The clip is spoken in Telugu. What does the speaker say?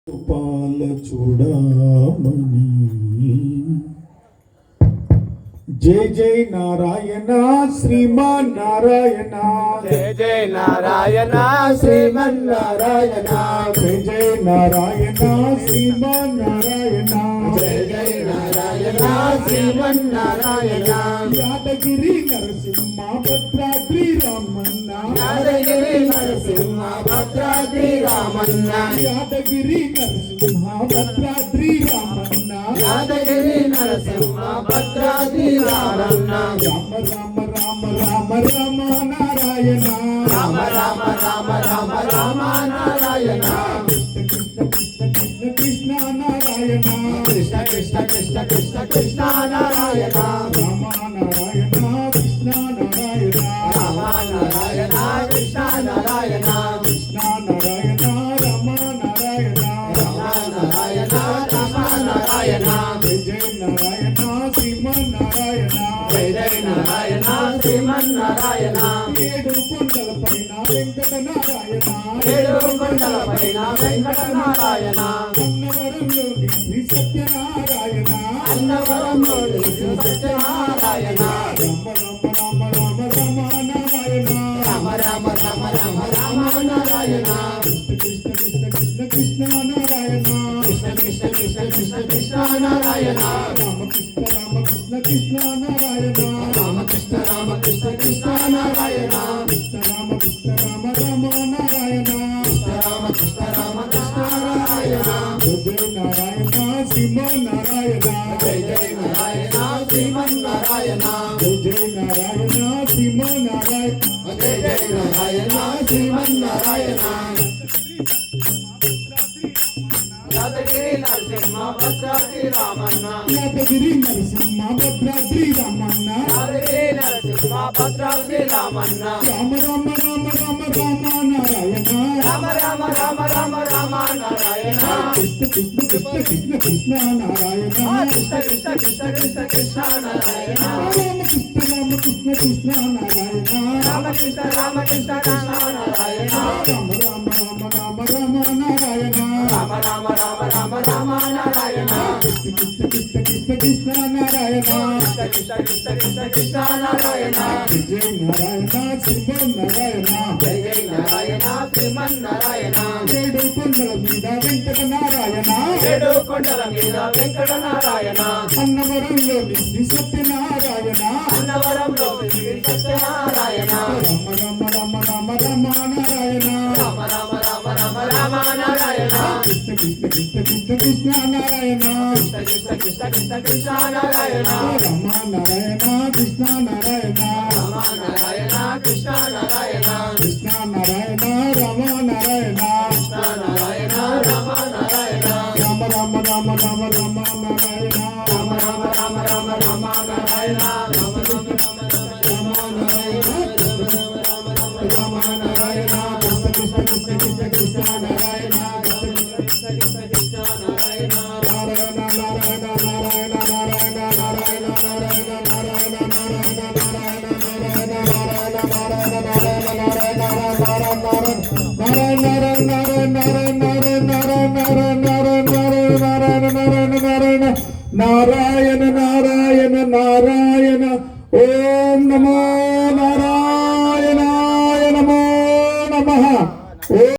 పాల చూడమని జయ జయ నారాయణ శ్రీమన్ నారాయణ జయ జయ నారాయణ శ్రీమన్ నారాయణ జయ జయ నారాయణ శ్రీమన్ నారాయణ జయ జయ నారాయణ శ్రీమన్ నారాయణ యాదగిరి నరసింహ భద్రాద్రి రామన్న యాదగిరి నరసింహ భద్రాద్రి రామన్న యాదగిరి నరసింహ భద్రాద్రి రామన్న యాదగిరి నరసింహ భద్రాద్రి రామన్న రామ రామ రామ రామ రామ నారాయణ రామ రామ రామ రామ రామ నారాయణ కృష్ణ నారాయణ కృష్ణ కృష్ణ కృష్ణ కృష్ణ కృష్ణ నారాయణ రామ నారాయణ కృష్ణ నారాయణ రామ నారాయణ కృష్ణ నారాయణ కృష్ణ నారాయణ రామ నారాయణ రామ నారాయణ రామ నారాయణ జయ జయ నారాయణ శ్రీమన్ నారాయణ జయ జయ నారాయణ శ్రీమన్ నారాయణ ఏడు కొండల పైన వెంకట నారాయణ ఏడు కొండల పైన వెంకట నారాయణ అన్నవరంలోని శ్రీ సత్యనారాయణ అన్నవరంలోని శ్రీ సత్యనారాయణ రామ రామ రామ రామ రామ నారాయణ రామ రామ రామ రామ రామ నారాయణ కృష్ణ కృష్ణ కృష్ణ కృష్ణ నారాయణ కృష్ణ కృష్ణ కృష్ణ కృష్ణ కృష్ణ నారాయణ రామకృష్ణ రామకృష్ణ కృష్ణ నారాయణ రామకృష్ణ రామకృష్ణ కృష్ణ నారాయణ కృష్ణ రామకృష్ణ రామ రామ నారాయణ రామకృష్ణ రామకృష్ణ నారాయణ జయ జయ నారాయణ శ్రీమన్ నారాయణ జయ జయ నారాయణ శ్రీమన్ నారాయణ జయ జయ నారాయణ శ్రీమన్ నారాయణ జయ జయ నారాయణ శ్రీమన్ నారాయణ యాదగిరి నరసింహ భద్రాద్రి రామన్న యాదగిరి నరసింహ భద్రాద్రి రామన్న యాదగిరి నరసింహ భద్రాద్రి రామన్న రామ రామ రామ రామ రామ నారాయణ రామ రామ రామ రామ రామ నారాయణ కృష్ణ కృష్ణ కృష్ణ కృష్ణ కృష్ణ నారాయణ కృష్ణ కృష్ణ కృష్ణ కృష్ణ కృష్ణ నారాయణ రామకృష్ణ రామకృష్ణ కృష్ణ నారాయణ రామకృష్ణ రామకృష్ణ కృష్ణ నారాయణ రామ రామ రామ రామ రామ నారాయణ రామ రామ రామ రామ రామ నారాయణ కృష్ణ కృష్ణ కృష్ణ కృష్ణ కృష్ణ నారాయణ కృష్ణ కృష్ణ కృష్ణ కృష్ణ నారాయణ జయ నారాయణ శ్రీమన్ నారాయణ జయ జయ నారాయణ శ్రీమన్ నారాయణ ఏడు కొండల మీద వెంకట నారాయణ ఏడు కొండల మీద వెంకట నారాయణ అన్నవరంలోని శ్రీ సత్యనారాయణ అన్నవరంలో శ్రీ సత్యనారాయణ రామ రామ రామ రామ రామ నారాయణ రామ రామ రామ రామ రామ నారాయణ కృష్ణ కృష్ణ కృష్ణ కృష్ణ కృష్ణ నారాయణ కృష్ణ కృష్ణ కృష్ణ కృష్ణ కృష్ణ నారాయణ రామ నారాయణ కృష్ణ నారాయణ రామ నారాయణ కృష్ణ నారాయణ కృష్ణ నారాయణ రామ నారాయణ కృష్ణ నారాయణ రామ నారాయణ రామ రామ రామ రామ రామ నారాయణ రామ రామ రామ రామ రామ నారాయణ రామ రామ రామ రామ నారాయణ రామ నారాయణ కృష్ణ కృష్ణ కృష్ణ కృష్ణ కృష్ణ నారాయణ కృష్ణ కృష్ణ కృష్ణ నారాయణ నారాయణ నారాయణ నారాయణ నారాయణ నారాయణ నారాయణ నారాయణ నారాయణ నారాయణ నారాయణ నారాయణ నారాయణ నారాయణ